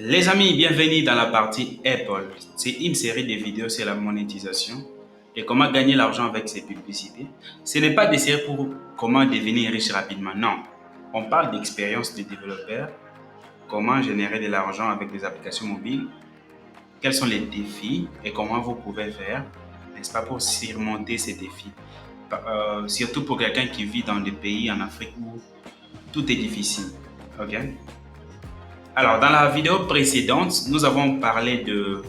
Les amis, bienvenue dans la partie Apple. C'est une série de vidéos sur la monétisation et comment gagner l'argent avec ses publicités. Ce n'est pas des séries pour comment devenir riche rapidement, non. On parle d'expérience des développeurs, comment générer de l'argent avec des applications mobiles, quels sont les défis et comment vous pouvez faire, n'est-ce pas, pour surmonter ces défis. Surtout pour quelqu'un qui vit dans des pays en Afrique où tout est difficile. Ok? Alors, dans la vidéo précédente, nous avons parlé de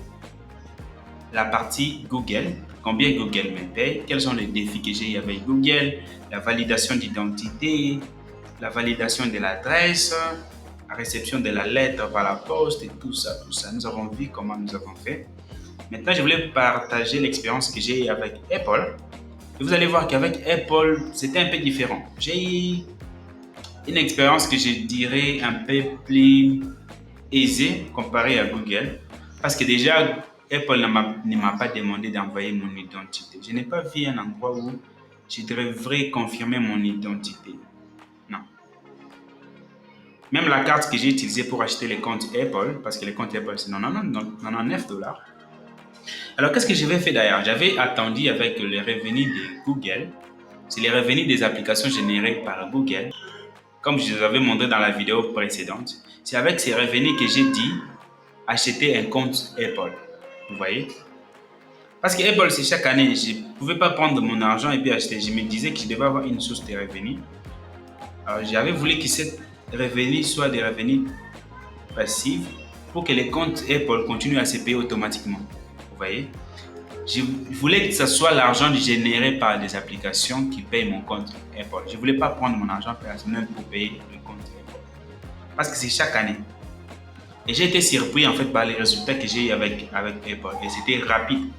la partie Google, combien Google me paye, quels sont les défis que j'ai avec Google, la validation d'identité, la validation de l'adresse, la réception de la lettre par la poste et tout ça, tout ça. Nous avons vu comment nous avons fait. Maintenant, je voulais partager l'expérience que j'ai avec Apple. Et vous allez voir qu'avec Apple, c'était un peu différent. J'ai une expérience que je dirais un peu plus aisée comparée à Google. Parce que déjà, Apple ne m'a pas demandé d'envoyer mon identité. Je n'ai pas vu un endroit où je devrais confirmer mon identité. Non. Même la carte que j'ai utilisée pour acheter les comptes Apple, parce que les comptes Apple, c'est 99 dollars. Alors, qu'est-ce que j'avais fait d'ailleurs? J'avais attendu avec les revenus de Google. C'est les revenus des applications générées par Google. Comme je vous avais montré dans la vidéo précédente, c'est avec ces revenus que j'ai dit acheter un compte Apple. Vous voyez? Parce que Apple, c'est chaque année. Je ne pouvais pas prendre mon argent et puis acheter. Je me disais que je devais avoir une source de revenus. Alors, j'avais voulu que ces revenus soient des revenus passifs pour que les comptes Apple continuent à se payer automatiquement. Vous voyez? Je voulais que ce soit l'argent généré par des applications qui payent mon compte Apple. Je ne voulais pas prendre mon argent personnel pour payer le compte Apple. Parce que c'est chaque année. Et j'ai été surpris en fait par les résultats que j'ai eu avec Apple. Et c'était rapide.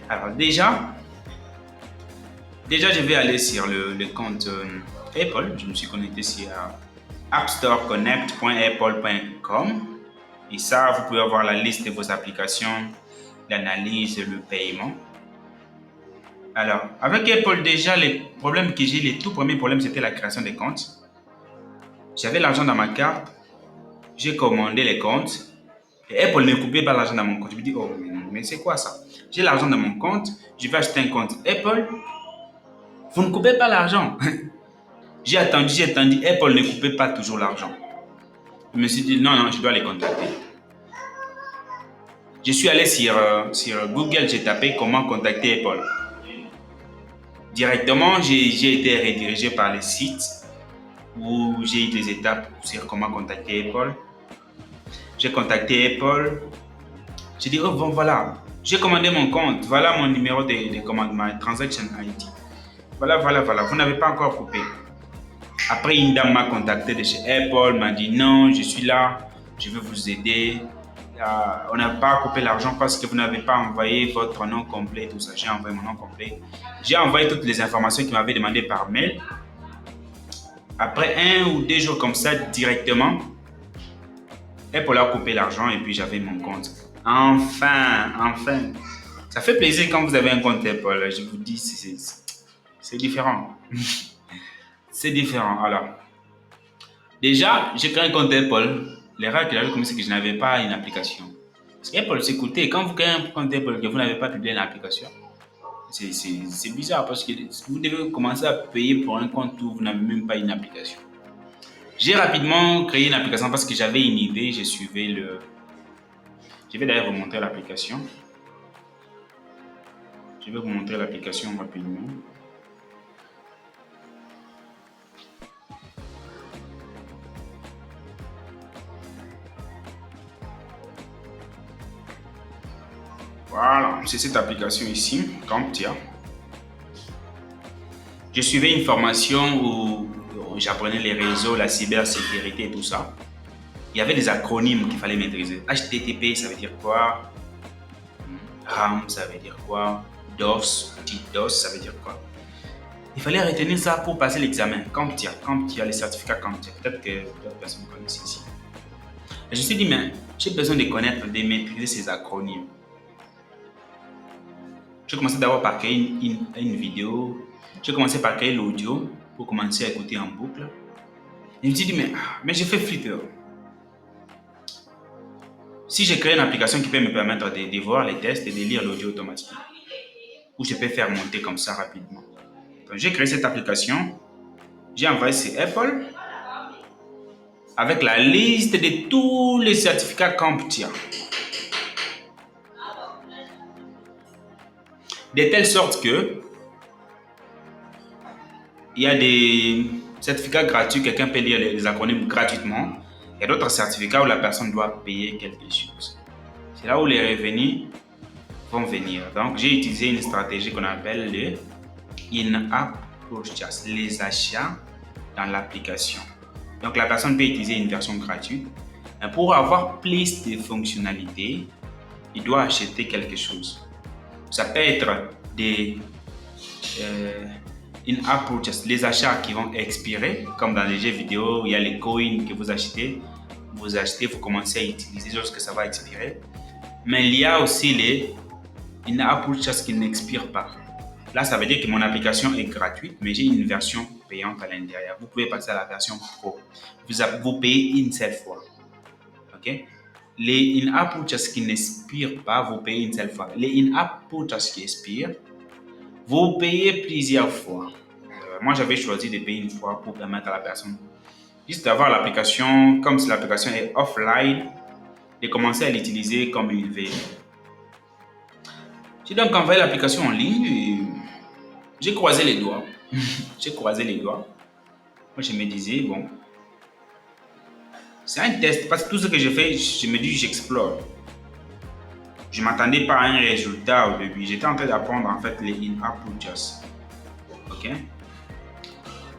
Alors déjà, je vais aller sur le compte Apple. Je me suis connecté sur appstoreconnect.apple.com. Et ça, vous pouvez avoir la liste de vos applications, l'analyse, le paiement. Alors, avec Apple, déjà, les problèmes que j'ai, les tout premiers problèmes, c'était la création des comptes. J'avais l'argent dans ma carte, j'ai commandé les comptes, et Apple ne coupait pas l'argent dans mon compte. Je me dis, oh, mais c'est quoi ça? J'ai l'argent dans mon compte, je vais acheter un compte Apple, vous ne coupez pas l'argent. J'ai attendu, Apple ne coupait pas toujours l'argent. Je me suis dit, non, je dois les contacter. Je suis allé sur Google, j'ai tapé comment contacter Apple. Directement, j'ai été redirigé par le site où j'ai eu des étapes sur comment contacter Apple. J'ai contacté Apple. J'ai dit, oh bon, voilà, j'ai commandé mon compte. Voilà mon numéro de commandement, transaction ID. Voilà, vous n'avez pas encore coupé. Après, une dame m'a contacté de chez Apple, m'a dit, non, je suis là, je veux vous aider. On n'a pas coupé l'argent parce que vous n'avez pas envoyé votre nom complet, tout ça. J'ai envoyé mon nom complet. J'ai envoyé toutes les informations qu'il m'avait demandé par mail. Après 1 ou 2 jours comme ça, directement, Apple a coupé l'argent et puis j'avais mon compte. Enfin. Ça fait plaisir quand vous avez un compte Apple. Je vous dis, c'est différent. C'est différent. Alors, déjà, j'ai créé un compte Apple. L'erreur qu'il avait commis, c'est que je n'avais pas une application. Parce qu'Apple, c'est écoutez, quand vous créez un compte Apple et que vous n'avez pas publié une application, c'est bizarre parce que vous devez commencer à payer pour un compte où vous n'avez même pas une application. J'ai rapidement créé une application parce que j'avais une idée, je suivais le... Je vais d'ailleurs vous montrer l'application. Je vais vous montrer l'application rapidement. Voilà, c'est cette application ici, CompTIA. Je suivais une formation où j'apprenais les réseaux, la cybersécurité et tout ça. Il y avait des acronymes qu'il fallait maîtriser. HTTP, ça veut dire quoi? RAM, ça veut dire quoi? DOS, DOS, ça veut dire quoi? Il fallait retenir ça pour passer l'examen. CompTIA, les certificats CompTIA. Peut-être que d'autres personnes connaissent ici. Et je me suis dit, mais j'ai besoin de connaître, de maîtriser ces acronymes. J'ai commencé d'abord par créer une vidéo. J'ai commencé par créer l'audio pour commencer à écouter en boucle. Et je me suis dit, mais je fais flipper. Si j'ai créé une application qui peut me permettre de voir les tests et de lire l'audio automatiquement, ou je peux faire monter comme ça rapidement. Donc, j'ai créé cette application, j'ai envoyé sur Apple avec la liste de tous les certificats CompTIA. De telle sorte que il y a des certificats gratuits, quelqu'un peut lire les acronymes gratuitement. Il y a d'autres certificats où la personne doit payer quelque chose. C'est là où les revenus vont venir. Donc, j'ai utilisé une stratégie qu'on appelle le in-app purchase, les achats dans l'application. Donc, la personne peut utiliser une version gratuite. Mais pour avoir plus de fonctionnalités, il doit acheter quelque chose. Ça peut être des in-app purchase, les achats qui vont expirer, comme dans les jeux vidéo, il y a les coins que vous achetez, vous commencez à utiliser lorsque ça va expirer. Mais il y a aussi les in-app purchase qui n'expirent pas. Là, ça veut dire que mon application est gratuite, mais j'ai une version payante à l'intérieur. Vous pouvez passer à la version pro. Vous payez une seule fois. OK? Les in-app purchase qui n'expirent pas, vous payez une seule fois. Les in-app purchase qui expirent, vous payez plusieurs fois. Moi, j'avais choisi de payer une fois pour permettre à la personne juste d'avoir l'application, comme si l'application est offline, et commencer à l'utiliser comme il veut. J'ai donc envoyé l'application en ligne et j'ai croisé les doigts. J'ai croisé les doigts. Moi, je me disais, bon, c'est un test parce que tout ce que je fais, je me dis, j'explore. Je ne m'attendais pas à un résultat au début. J'étais en train d'apprendre en fait les in-app purchases. OK?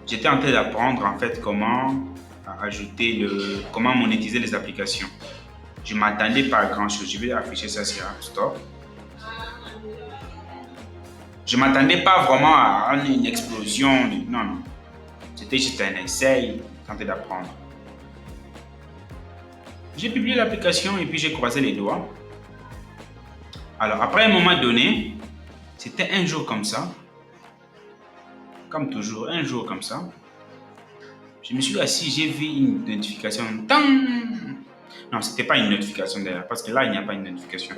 J'étais en train d'apprendre en fait comment comment monétiser les applications. Je ne m'attendais pas à grand chose. Je vais afficher ça sur App Store. Je ne m'attendais pas vraiment à une explosion. Non, non. C'était juste un essai, tenter d'apprendre. J'ai publié l'application et puis j'ai croisé les doigts. Alors, après un moment donné, c'était un jour comme ça. Comme toujours, un jour comme ça. Je me suis assis, j'ai vu une notification. Tang! Non, ce n'était pas une notification d'ailleurs, parce que là, il n'y a pas une notification.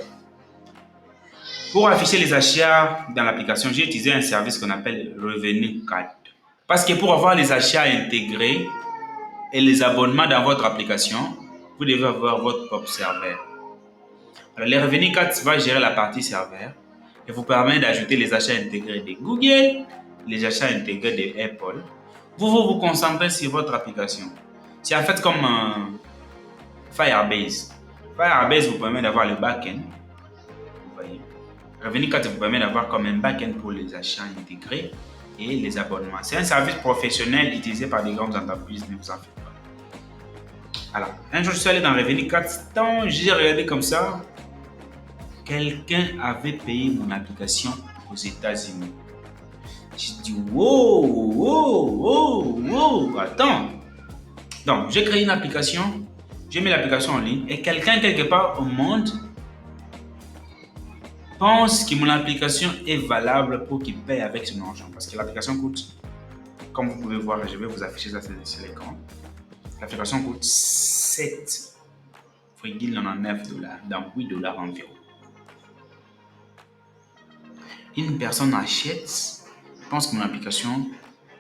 Pour afficher les achats dans l'application, j'ai utilisé un service qu'on appelle Revenu Card. Parce que pour avoir les achats intégrés et les abonnements dans votre application, vous devez avoir votre propre serveur. Alors, le Revenu Card va gérer la partie serveur et vous permet d'ajouter les achats intégrés de Google, les achats intégrés de Apple. Vous concentrez sur votre application. C'est en fait comme Firebase. Firebase vous permet d'avoir le back-end. Vous voyez. Revenu Card vous permet d'avoir comme un back-end pour les achats intégrés et les abonnements. C'est un service professionnel utilisé par des grandes entreprises, ne vous en faites pas. Alors, un jour, je suis allé dans Revenu Card, j'ai regardé comme ça. Quelqu'un avait payé mon application aux États-Unis. J'ai dit, wow, attends. Donc, j'ai créé une application, j'ai mis l'application en ligne et quelqu'un quelque part au monde pense que mon application est valable pour qu'il paye avec son argent. Parce que l'application coûte, comme vous pouvez voir, je vais vous afficher ça sur l'écran. L'application coûte 7,99 $, donc 8 $ environ. Une personne achète, pense que mon application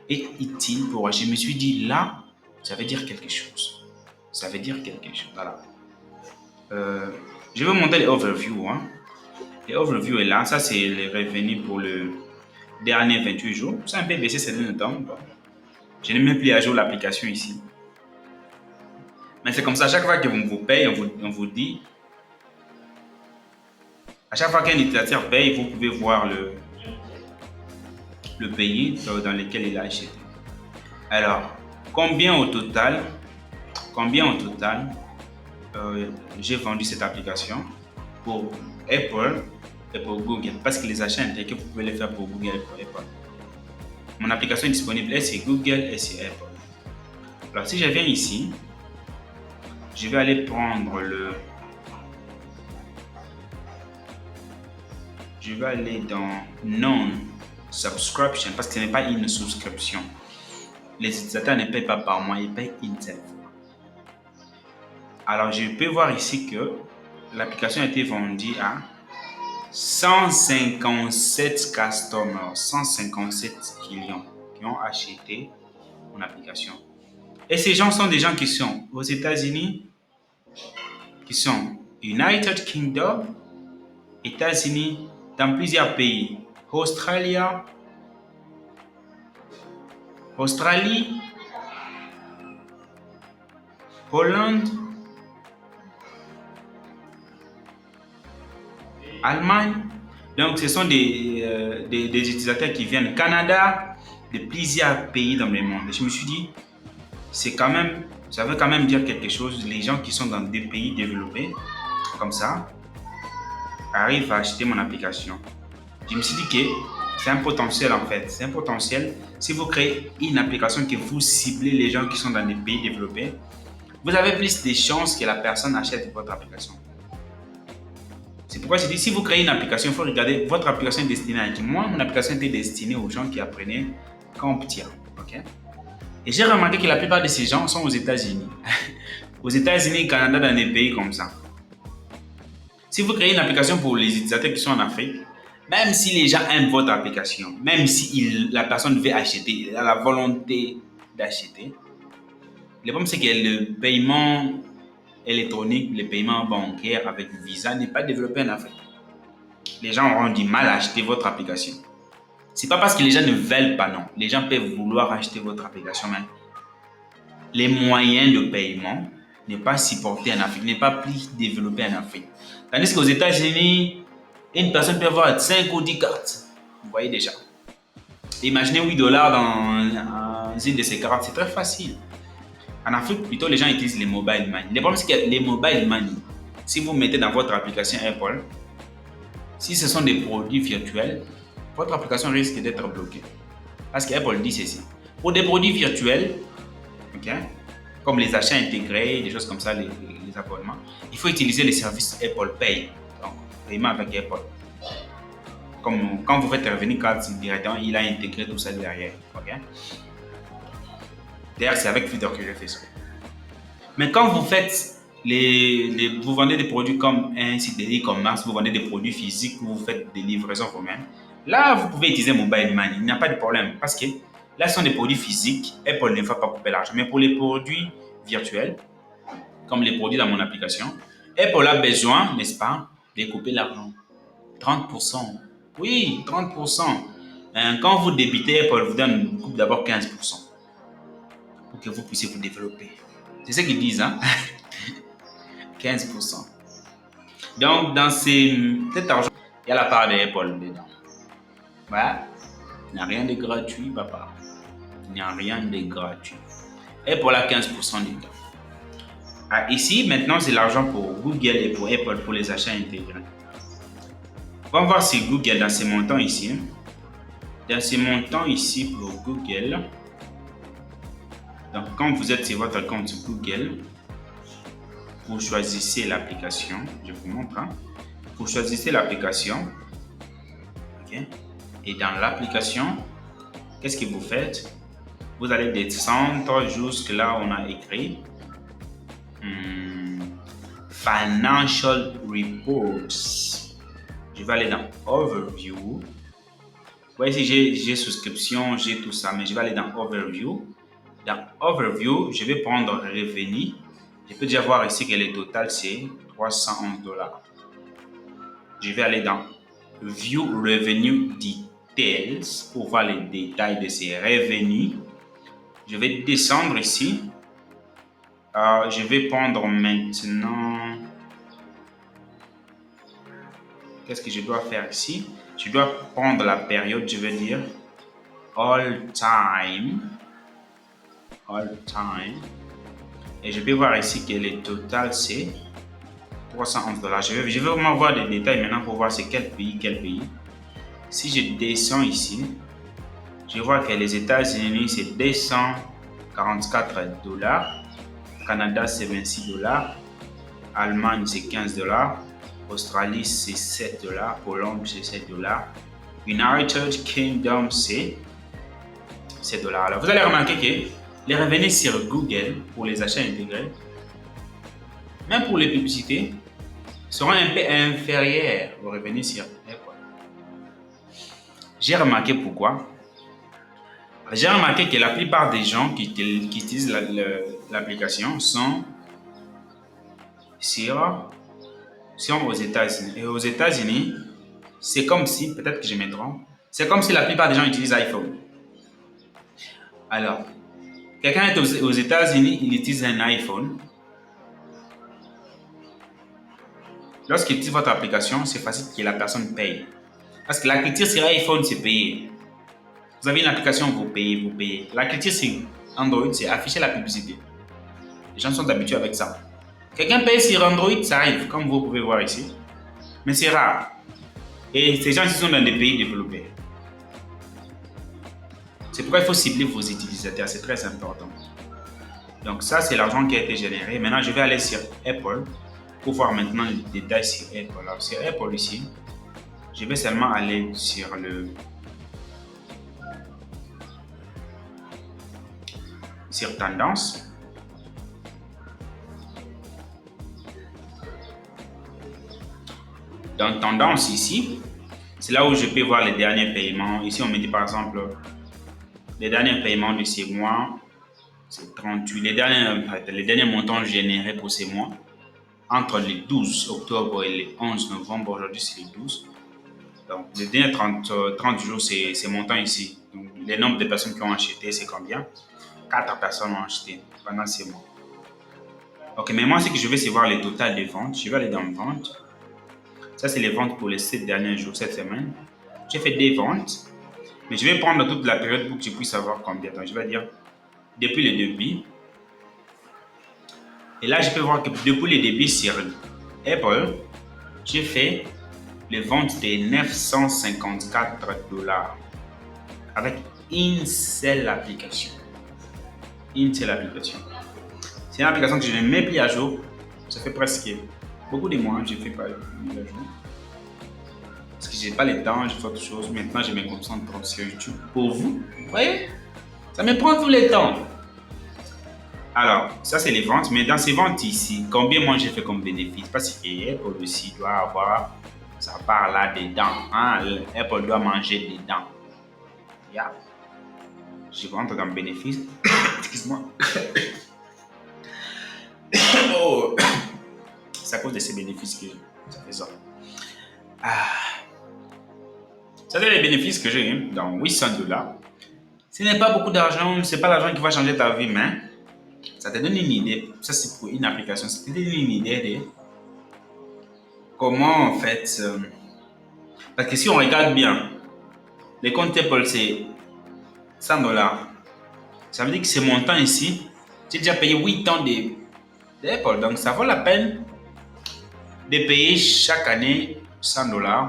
est utile pour. Je me suis dit là, ça veut dire quelque chose. Ça veut dire quelque chose. Voilà. Je vais monter les overviews. Les overviews est là. Ça, c'est les revenus pour le dernier 28 jours. Ça a un peu baissé ces derniers temps. Bon. Je n'ai même plus à jour l'application ici. Mais c'est comme ça, à chaque fois que vous payez, on vous dit. À chaque fois qu'un utilisateur paye, vous pouvez voir le pays dans lequel il a acheté. Alors, combien au total j'ai vendu cette application pour Apple et pour Google, parce que les achats intégrés, vous pouvez les faire pour Google et pour Apple. Mon application est disponible et sur Google et sur Apple. Alors, si je viens ici, je vais aller prendre je vais aller dans Non-Subscription parce que ce n'est pas une souscription. Les utilisateurs ne payent pas par mois, ils payent une seule fois. Alors, je peux voir ici que l'application a été vendue à 157 customers, 157 clients qui ont acheté mon application. Et ces gens sont des gens qui sont aux États-Unis, qui sont United Kingdom, États-Unis, dans plusieurs pays. Australie, Hollande, Allemagne. Donc, ce sont des utilisateurs qui viennent du Canada, de plusieurs pays dans le monde. Et je me suis dit, ça veut quand même dire quelque chose. Les gens qui sont dans des pays développés, comme ça, arrivent à acheter mon application. Je me suis dit que c'est un potentiel en fait. C'est un potentiel. Si vous créez une application que vous ciblez les gens qui sont dans des pays développés, vous avez plus de chances que la personne achète votre application. C'est pourquoi je dis, si vous créez une application, il faut regarder votre application est destinée à qui. Moi, mon application était destinée aux gens qui apprenaient CompTIA. Okay? Et j'ai remarqué que la plupart de ces gens sont aux États-Unis. Aux États-Unis, Canada, dans des pays comme ça. Si vous créez une application pour les utilisateurs qui sont en Afrique, même si les gens aiment votre application, même si la personne veut acheter, elle a la volonté d'acheter, le problème c'est que le paiement électronique, le paiement bancaire avec Visa n'est pas développé en Afrique. Les gens auront du mal à acheter votre application. C'est pas parce que les gens ne veulent pas, non. Les gens peuvent vouloir acheter votre application, mais les moyens de paiement n'est pas supporté en Afrique, n'est pas plus développé en Afrique. Tandis qu'aux États-Unis, une personne peut avoir 5 ou 10 cartes. Vous voyez déjà. Imaginez $8 dans une de ces cartes, c'est très facile. En Afrique, plutôt, les gens utilisent les mobile money. Le problème, c'est que les mobile money, si vous mettez dans votre application Apple, si ce sont des produits virtuels, votre application risque d'être bloquée. Parce qu'Apple dit ceci. Pour des produits virtuels, okay, comme les achats intégrés, des choses comme ça, les abonnements, il faut utiliser les services Apple Pay. Donc, paiement avec Apple. Comme quand vous faites revenir carte directement, il a intégré tout ça derrière. Okay? D'ailleurs, c'est avec Twitter que je fais ça. Mais quand vous faites vous vendez des produits comme un site de e-commerce, vous vendez des produits physiques, vous faites des livraisons vous-même, là, vous pouvez utiliser mobile money. Il n'y a pas de problème parce que là, ce sont des produits physiques. Apple ne va pas couper l'argent. Mais pour les produits virtuels, comme les produits dans mon application, Apple a besoin, n'est-ce pas, de couper l'argent. 30%. Oui, 30%. Quand vous débitez, Apple vous donne d'abord 15% pour que vous puissiez vous développer. C'est ce qu'ils disent, hein? 15%. Donc, dans cet argent, il y a la part d'Apple dedans. Voilà. Il n'y a rien de gratuit, papa. Il n'y a rien de gratuit. Apple a 15% dedans. Ah, ici, maintenant, c'est l'argent pour Google et pour Apple pour les achats intégrés. On va voir si Google, dans ces montants ici, dans ces montants ici pour Google, donc quand vous êtes sur votre compte Google, vous choisissez l'application, je vous montre, hein. Vous choisissez l'application, okay. Et dans l'application, qu'est-ce que vous faites? Vous allez descendre jusque là où on a écrit Financial Reports. Je vais aller dans Overview. Vous voyez ici, j'ai souscription, j'ai tout ça, mais je vais aller dans Overview. Dans Overview, je vais prendre Revenu. Je peux déjà voir ici que le total, c'est $311. Je vais aller dans View Revenue Details pour voir les détails de ces revenus. Je vais descendre ici. Je vais prendre maintenant... Qu'est-ce que je dois faire ici? Je dois prendre la période, je vais dire All Time. All Time. Et je peux voir ici que le total, c'est $311. Je vais vraiment voir des détails maintenant pour voir c'est quel pays. Si je descends ici, je vois que les États-Unis, c'est $244. Canada, c'est $26. Allemagne, c'est $15. Australie, c'est $7. Hollande, c'est $7. United Kingdom, c'est $7. Alors, vous allez remarquer que les revenus sur Google pour les achats intégrés, même pour les publicités, seront un peu inférieurs aux revenus sur Apple. J'ai remarqué pourquoi. J'ai remarqué que la plupart des gens qui utilisent l'application sont aux États-Unis. Et aux États-Unis, c'est comme si, peut-être que je me trompe, c'est comme si la plupart des gens utilisent iPhone. Alors, quelqu'un est aux États-Unis, il utilise un iPhone. Lorsqu'il utilise votre application, c'est facile que la personne paye. Parce que la culture sur iPhone, c'est payer. Vous avez une application, vous payez. La culture sur Android, c'est afficher la publicité. Les gens sont habitués avec ça. Quelqu'un paye sur Android, ça arrive, comme vous pouvez voir ici. Mais c'est rare. Et ces gens-ci sont dans des pays développés. C'est pourquoi il faut cibler vos utilisateurs, c'est très important. Donc ça, c'est l'argent qui a été généré. Maintenant, je vais aller sur Apple pour voir maintenant les détails sur Apple. Alors, sur Apple ici, je vais seulement aller sur tendance. Dans tendance ici, c'est là où je peux voir les derniers paiements. Ici, on me dit par exemple les derniers paiements de ces mois, c'est 38. Les derniers montants générés pour ces mois, entre le 12 octobre et le 11 novembre, aujourd'hui c'est le 12. Donc, les derniers 30 jours, c'est ces montants ici. Donc, le nombre de personnes qui ont acheté, c'est combien? 4 personnes ont acheté pendant ces mois. Ok, mais moi, ce que je veux, c'est voir le total des ventes. Je vais aller dans ventes. Ça, c'est les ventes pour les 7 derniers jours, cette semaine. J'ai fait des ventes, mais je vais prendre toute la période pour que je puisse savoir combien. Donc, je vais dire depuis le début. Et là, je peux voir que depuis le début sur Apple, j'ai fait les ventes de 954 $ avec une seule application. Une seule application. C'est une application que je ne mets plus à jour. Ça fait presque beaucoup de mois que je ne fais pas mise à jour. Parce que je n'ai pas le temps, je fais autre chose. Maintenant, je me concentre sur YouTube pour vous. Vous voyez? Ça me prend tout le temps. Alors, ça c'est les ventes. Mais dans ces ventes ici, combien moi j'ai fait comme bénéfice? Parce que Apple aussi doit avoir sa part là-dedans. Hein? Apple doit manger dedans. Yeah. Je rentre dans le bénéfice. Excuse-moi. Oh. C'est à cause de ces bénéfices que ça fait ça. Ça c'est les bénéfices que j'ai dans 800 $. Ce n'est pas beaucoup d'argent, ce n'est pas l'argent qui va changer ta vie, mais ça te donne une idée. Ça c'est pour une application. Ça te donne une idée de comment en fait. Parce que si on regarde bien, les comptes Apple c'est 100 $. Ça veut dire que ce montant ici, j'ai déjà payé 8 ans d'Apple. Donc ça vaut la peine de payer chaque année 100 $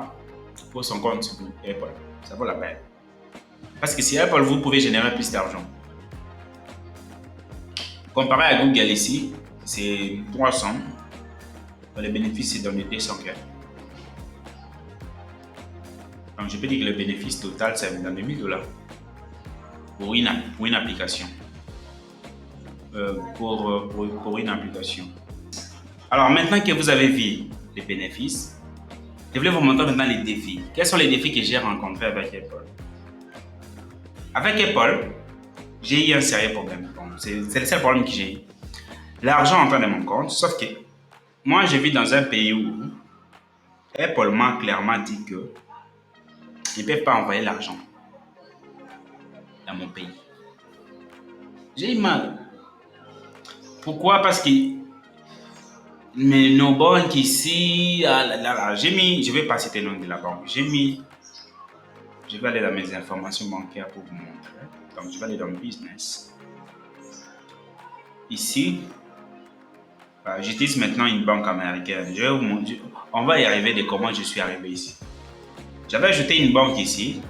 pour son compte Apple. Ça vaut la peine. Parce que si Apple, vous pouvez générer plus d'argent. Comparé à Google ici, c'est 300. Le bénéfice, c'est dans les 200 $. Donc je peux dire que le bénéfice total, c'est dans les 1000 $ pour une application. Pour une application. Alors maintenant que vous avez vu les bénéfices, je voulais vous montrer maintenant les défis. Quels sont les défis que j'ai rencontrés avec Apple? Avec Apple, j'ai eu un sérieux problème. Bon, c'est le seul problème que j'ai eu. L'argent entre dans mon compte, sauf que moi je vis dans un pays où Apple m'a clairement dit que ils ne peuvent pas envoyer l'argent dans mon pays. J'ai eu mal. Pourquoi? Parce que nos banques ici, je vais pas citer le nom de la banque. Je vais aller dans mes informations bancaires pour vous montrer. Donc, je vais aller dans Business. Ici, j'utilise maintenant une banque américaine. Je vais vous montrer. On va y arriver de comment je suis arrivé ici. J'avais ajouté une banque ici.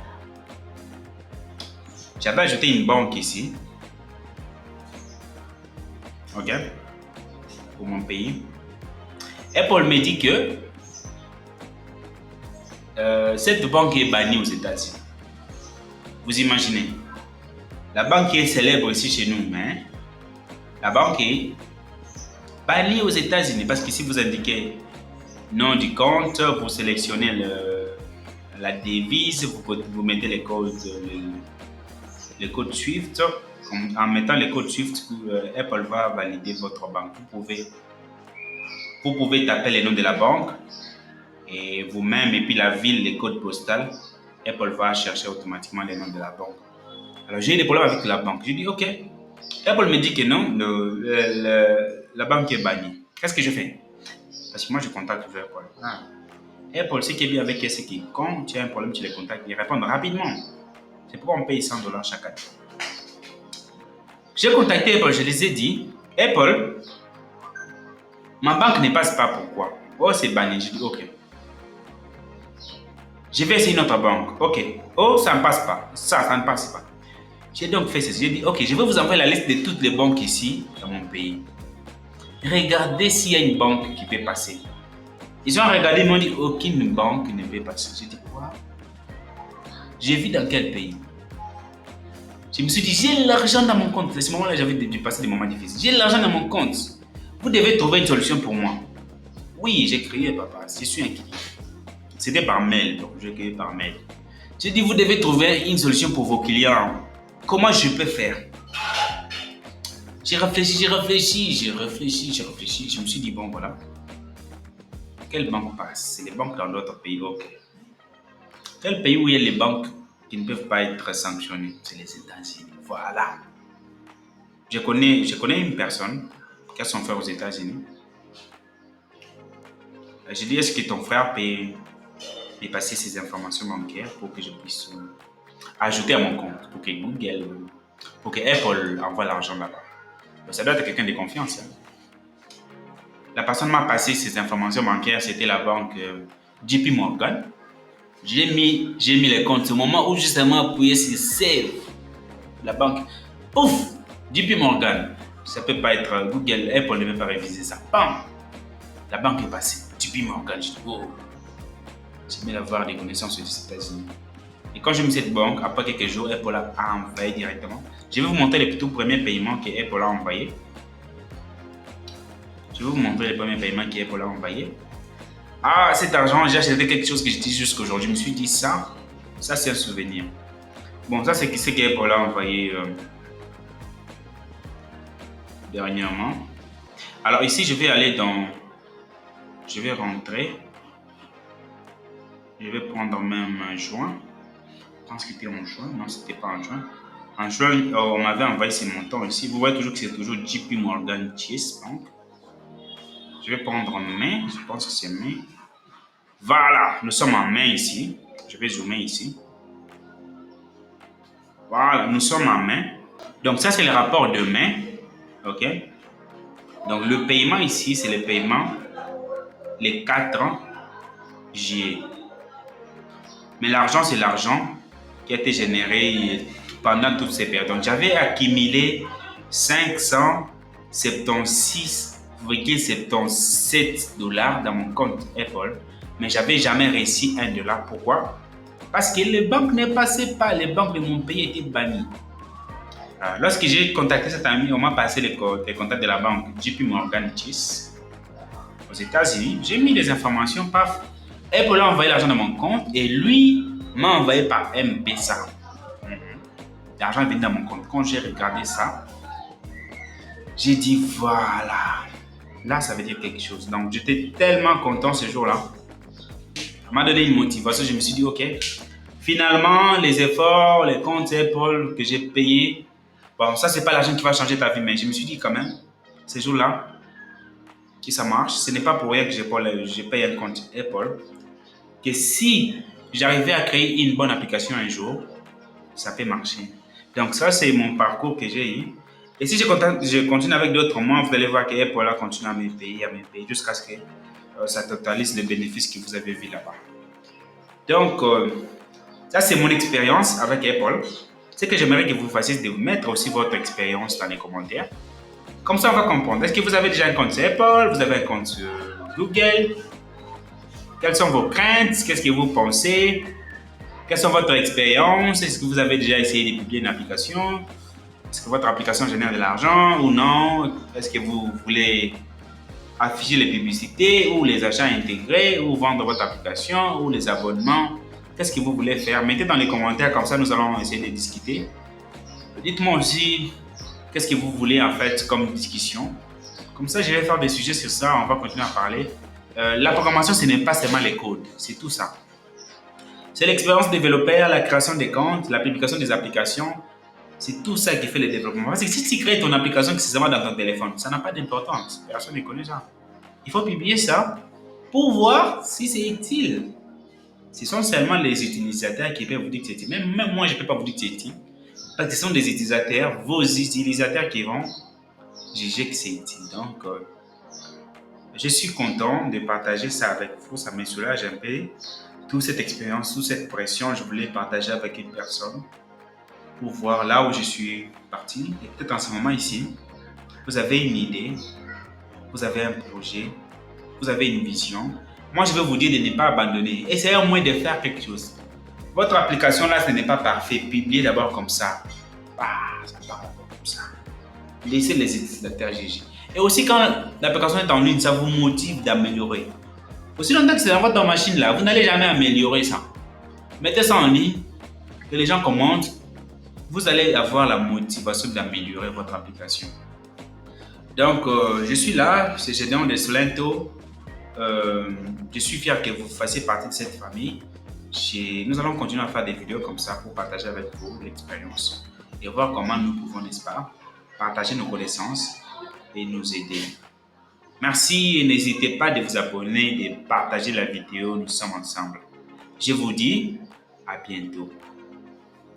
OK? Pour mon pays. Apple me dit que cette banque est bannie aux États-Unis. Vous imaginez? La banque est célèbre ici chez nous, mais la banque est bannie aux États-Unis parce que si vous indiquez nom du compte, vous sélectionnez la devise, vous mettez les codes SWIFT. En mettant les codes SWIFT, Apple va valider votre banque. Vous pouvez taper le nom de la banque et vous-même, et puis la ville, les codes postaux. Apple va chercher automatiquement les noms de la banque. Alors j'ai eu des problèmes avec la banque. J'ai dit OK. Apple me dit que non, la banque est bannie. Qu'est-ce que je fais? Parce que moi je contacte toujours Apple. Apple, ce qui est bien avec eux, c'est que quand tu as un problème, tu les contactes, ils répondent rapidement. C'est pourquoi on paye $100 chaque année. J'ai contacté Apple, je les ai dit, Apple, ma banque ne passe pas, pourquoi? Oh, c'est banni. J'ai dit OK. Je vais essayer une autre banque. OK. Oh, ça ne passe pas. Ça ne passe pas. J'ai donc fait ceci. J'ai dit OK, je vais vous envoyer la liste de toutes les banques ici, dans mon pays. Regardez s'il y a une banque qui peut passer. Ils ont regardé, ils m'ont dit aucune banque ne peut passer. J'ai dit quoi? J'ai vu dans quel pays? Je me suis dit, j'ai l'argent dans mon compte. À ce moment-là, j'avais dû passer des moments difficiles. J'ai l'argent dans mon compte. Vous devez trouver une solution pour moi. Oui, j'ai crié, papa. Je suis inquiet. C'était par mail, donc j'ai crié par mail. J'ai dit, vous devez trouver une solution pour vos clients. Comment je peux faire? J'ai réfléchi. Je me suis dit, bon, voilà. Quelle banque passe? C'est les banques dans d'autres pays, ok. Quel pays où il y a les banques qui ne peuvent pas être sanctionnées? C'est les États-Unis. Voilà. Je connais une personne qui a son frère aux États-Unis. J'ai dit, est-ce que ton frère peut passer ses informations bancaires pour que je puisse ajouter à mon compte, pour que Google, pour que Apple envoie l'argent là-bas? Ça doit être quelqu'un de confiance. Hein. La personne m'a passé ses informations bancaires, c'était la banque JP Morgan. J'ai mis les comptes au moment où justement appuyé sur Save. La banque, pouf, JP Morgan. Ça peut pas être Google, Apple ne peut pas réviser ça. Bam, la banque est passée. JP Morgan, je dis, oh, j'ai mis avoir des connaissances aux États-Unis. Et quand j'ai mis cette banque, après quelques jours, Apple a envoyé directement. Je vais vous montrer les tout premiers paiements que Apple a envoyés. Je vais vous montrer les premiers paiements qu'Apple a envoyés. Ah, cet argent, j'ai acheté quelque chose que je dis jusqu'à aujourd'hui. Je me suis dit ça c'est un souvenir. Bon, ça c'est ce qu'Apple a envoyé dernièrement. Alors ici, je vais aller dans... Je vais rentrer. Je vais prendre même un juin. Je pense que c'était en juin. Non, c'était pas en juin. En juin, on m'avait envoyé ces montants ici. Vous voyez toujours que c'est toujours JP Morgan Chase Bank. Je vais prendre mai. Je pense que c'est mai. Voilà, nous sommes en mai ici. Je vais zoomer ici. Voilà, nous sommes en mai. Donc ça, c'est le rapport de mai. OK? Donc le paiement ici, c'est le paiement les 4 juillet. Mais l'argent, c'est l'argent qui a été généré pendant toutes ces périodes. Donc j'avais accumulé 576,77 $ dans mon compte Apple. Mais j'avais jamais réussi $1. Pourquoi? Parce que les banques ne passaient pas. Les banques de mon pays étaient bannies. Alors, lorsque j'ai contacté cet ami, on m'a passé les contacts de la banque JP Morgan Chase aux États-Unis. J'ai mis des informations, paf. Apple a envoyé l'argent dans mon compte et lui m'a envoyé par M-Pesa. L'argent est venu dans mon compte. Quand j'ai regardé ça, j'ai dit voilà. Là, ça veut dire quelque chose. Donc, j'étais tellement content ce jour-là. Ça m'a donné une motivation. Je me suis dit, OK, finalement, les efforts, les comptes Apple que j'ai payés, bon, ça, c'est pas l'argent qui va changer ta vie, mais je me suis dit quand même, ce jour-là, que ça marche. Ce n'est pas pour rien que je paye un compte Apple. Que si j'arrivais à créer une bonne application un jour, ça peut marcher. Donc, ça, c'est mon parcours que j'ai eu. Et si je continue avec d'autres mois, vous allez voir que Apple a continué à me payer, jusqu'à ce que ça totalise les bénéfices que vous avez vus là-bas. Donc, ça c'est mon expérience avec Apple. Ce que j'aimerais que vous fassiez, c'est de mettre aussi votre expérience dans les commentaires. Comme ça, on va comprendre. Est-ce que vous avez déjà un compte sur Apple? Vous avez un compte sur Google? Quelles sont vos craintes? Qu'est-ce que vous pensez? Quelles sont votre expérience? Est-ce que vous avez déjà essayé de publier une application? Est-ce que votre application génère de l'argent ou non? Est-ce que vous voulez afficher les publicités ou les achats intégrés ou vendre votre application ou les abonnements. Qu'est-ce que vous voulez faire? Mettez dans les commentaires, comme ça nous allons essayer de discuter. Dites-moi aussi qu'est-ce que vous voulez en fait comme discussion. Comme ça, je vais faire des sujets sur ça, on va continuer à parler. La programmation, ce n'est pas seulement les codes, c'est tout ça. C'est l'expérience développeur, la création des comptes, la publication des applications. C'est tout ça qui fait le développement. Parce que si tu crées ton application qui seulement dans ton téléphone, ça n'a pas d'importance. Personne ne connaît ça. Il faut publier ça pour voir si c'est utile. Ce sont seulement les utilisateurs qui peuvent vous dire que c'est utile. Même moi, je ne peux pas vous dire que c'est utile. Parce que ce sont des utilisateurs, vos utilisateurs qui vont juger que c'est utile. Donc, je suis content de partager ça avec vous. Ça me soulage un peu. Toute cette expérience, toute cette pression, je voulais partager avec une personne pour voir là où je suis parti. Et peut-être en ce moment ici, vous avez une idée, vous avez un projet, vous avez une vision. Moi, je vais vous dire de ne pas abandonner. Essayez au moins de faire quelque chose. Votre application là, ce n'est pas parfait. Publiez d'abord comme ça. Ça part d'abord comme ça. Laissez les utilisateurs juger. Et aussi, quand l'application est en ligne, ça vous motive d'améliorer. Aussi longtemps que c'est dans votre machine là, vous n'allez jamais améliorer ça. Mettez ça en ligne, que les gens commentent, vous allez avoir la motivation d'améliorer votre application. Donc, je suis là, c'est Gédéon de Solento. Je suis fier que vous fassiez partie de cette famille. Nous allons continuer à faire des vidéos comme ça pour partager avec vous l'expérience et voir comment nous pouvons, n'est-ce pas, partager nos connaissances et nous aider. Merci et n'hésitez pas de vous abonner, de partager la vidéo. Nous sommes ensemble. Je vous dis à bientôt.